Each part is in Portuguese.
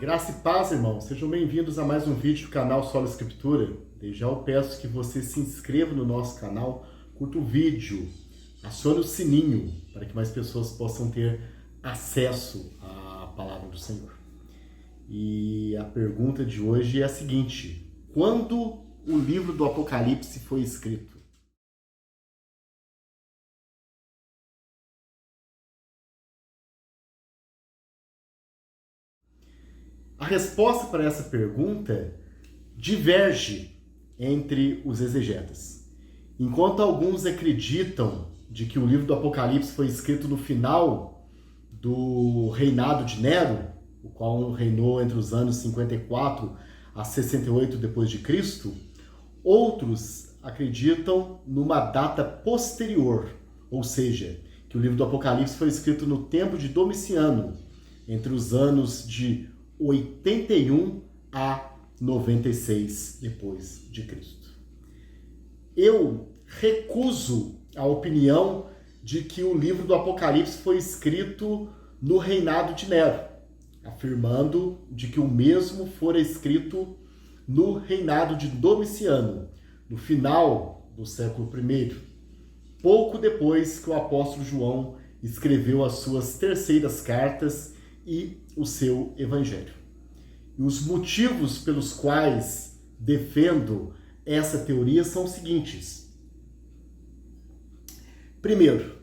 Graça e paz, irmãos. Sejam bem-vindos a mais um vídeo do canal Sola Escritura. Desde já eu peço que você se inscreva no nosso canal, curta o vídeo, acione o sininho para que mais pessoas possam ter acesso à palavra do Senhor. E a pergunta de hoje é a seguinte: quando o livro do Apocalipse foi escrito? A resposta para essa pergunta diverge entre os exegetas. Enquanto alguns acreditam de que o livro do Apocalipse foi escrito no final do reinado de Nero, o qual reinou entre os anos 54 a 68 depois de Cristo, outros acreditam numa data posterior, ou seja, que o livro do Apocalipse foi escrito no tempo de Domiciano, entre os anos de 81 a 96 depois de Cristo. Eu recuso a opinião de que o livro do Apocalipse foi escrito no reinado de Nero, afirmando de que o mesmo fora escrito no reinado de Domiciano, no final do século I, pouco depois que o apóstolo João escreveu as suas terceiras cartas e o seu evangelho. E os motivos pelos quais defendo essa teoria são os seguintes. Primeiro,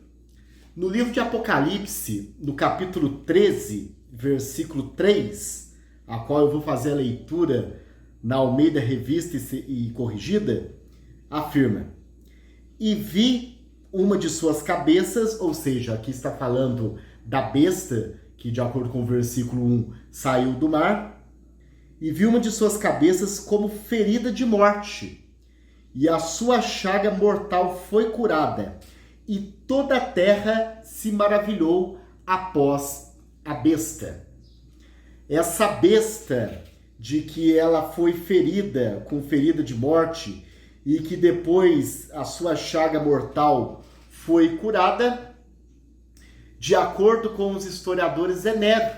no livro de Apocalipse, no capítulo 13, versículo 3, a qual eu vou fazer a leitura na Almeida Revista e Corrigida, afirma: e vi uma de suas cabeças, ou seja, aqui está falando da besta, que de acordo com o versículo 1, saiu do mar, e vi uma de suas cabeças como ferida de morte, e a sua chaga mortal foi curada, e toda a terra se maravilhou após a besta. Essa besta, de que ela foi ferida, com ferida de morte, e que depois a sua chaga mortal foi curada, de acordo com os historiadores, é Nero,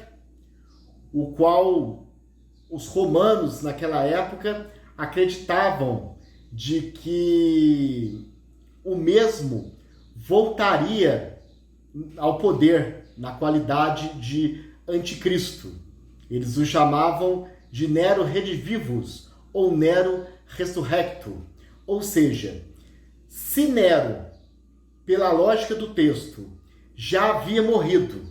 o qual os romanos naquela época acreditavam de que o mesmo voltaria ao poder na qualidade de anticristo. Eles o chamavam de Nero Redivivus ou Nero Resurrecto. Ou seja, se Nero, pela lógica do texto, já havia morrido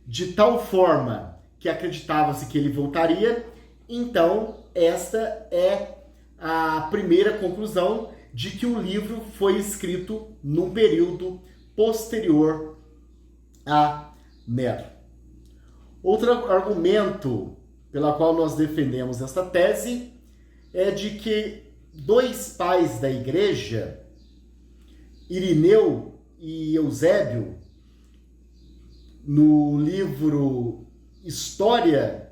de tal forma que acreditava-se que ele voltaria, então esta é a primeira conclusão de que o livro foi escrito num período posterior a Nero. Outro argumento pela qual nós defendemos esta tese é de que dois pais da igreja, Irineu e Eusébio, no livro História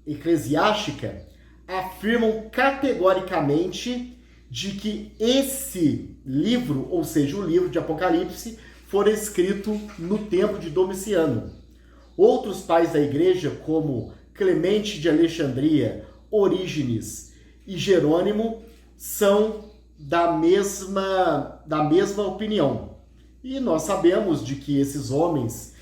Eclesiástica, afirmam categoricamente de que esse livro, ou seja, o livro de Apocalipse, fora escrito no tempo de Domiciano. Outros pais da igreja, como Clemente de Alexandria, Orígenes e Jerônimo, são da mesma opinião. E nós sabemos de que esses homens,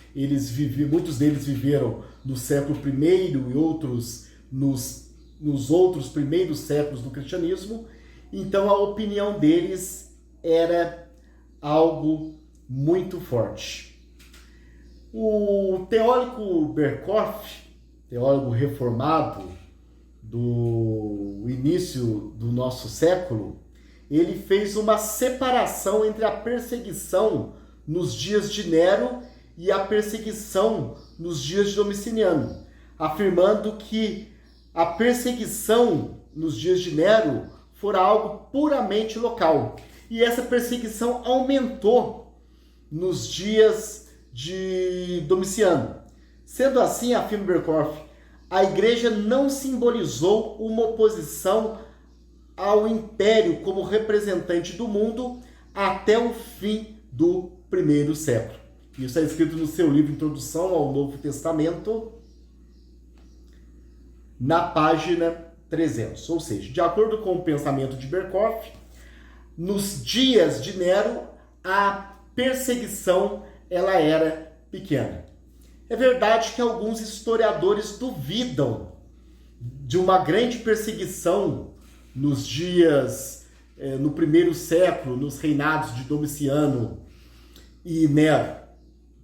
muitos deles viveram no século I e outros nos outros primeiros séculos do cristianismo, então a opinião deles era algo muito forte. O teólogo Berkhof, teólogo reformado do início do nosso século, ele fez uma separação entre a perseguição nos dias de Nero e a perseguição nos dias de Domiciano, afirmando que a perseguição nos dias de Nero fora algo puramente local. E essa perseguição aumentou nos dias de Domiciano. Sendo assim, afirma Berkhof, a igreja não simbolizou uma oposição ao império como representante do mundo até o fim do primeiro século. Isso é escrito no seu livro Introdução ao Novo Testamento, na página 300. Ou seja, de acordo com o pensamento de Berkoff, nos dias de Nero, a perseguição ela era pequena. É verdade que alguns historiadores duvidam de uma grande perseguição nos dias, no primeiro século, nos reinados de Domiciano e Nero.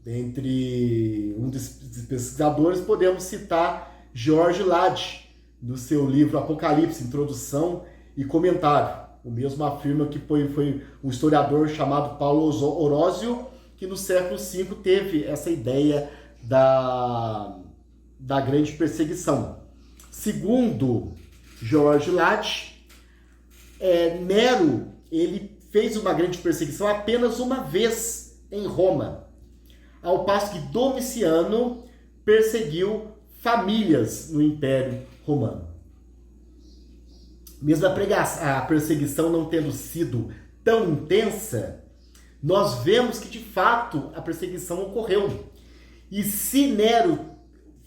Entre um desses pesquisadores, podemos citar George Lade, no seu livro Apocalipse, Introdução e Comentário. O mesmo afirma que foi um historiador chamado Paulo Orosio, que no século V teve essa ideia da grande perseguição. Segundo George Lade, Nero ele fez uma grande perseguição apenas uma vez em Roma, ao passo que Domiciano perseguiu famílias no Império Romano. Mesmo a perseguição não tendo sido tão intensa, nós vemos que de fato a perseguição ocorreu. E se Nero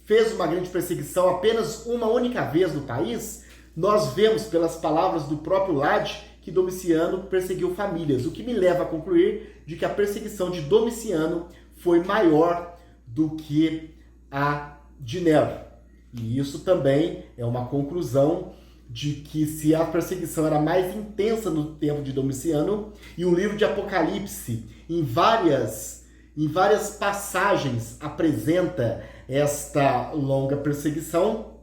fez uma grande perseguição apenas uma única vez no país, nós vemos pelas palavras do próprio Lade que Domiciano perseguiu famílias, o que me leva a concluir de que a perseguição de Domiciano foi maior do que a de Nero. E isso também é uma conclusão de que se a perseguição era mais intensa no tempo de Domiciano, e o livro de Apocalipse, em várias passagens, apresenta esta longa perseguição,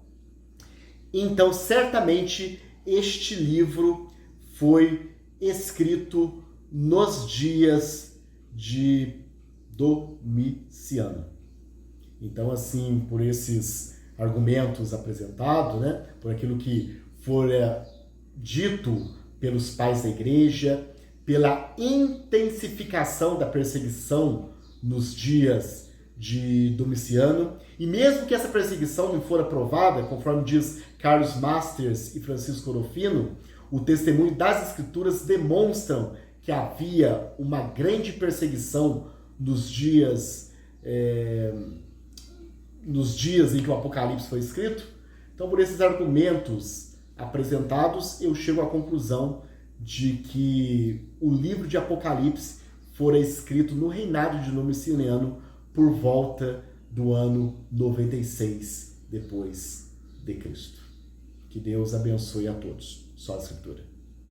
então certamente este livro foi escrito nos dias de Domiciano. Então, assim, por esses argumentos apresentados, né, por aquilo que for dito pelos pais da igreja, pela intensificação da perseguição nos dias de Domiciano, e mesmo que essa perseguição não for aprovada, conforme diz Carlos Masters e Francisco Orofino, o testemunho das Escrituras demonstram que havia uma grande perseguição nos dias em que o Apocalipse foi escrito. Então, por esses argumentos apresentados, eu chego à conclusão de que o livro de Apocalipse fora escrito no reinado de Domiciano por volta do ano 96 depois de Cristo. Que Deus abençoe a todos. Só a Escritura.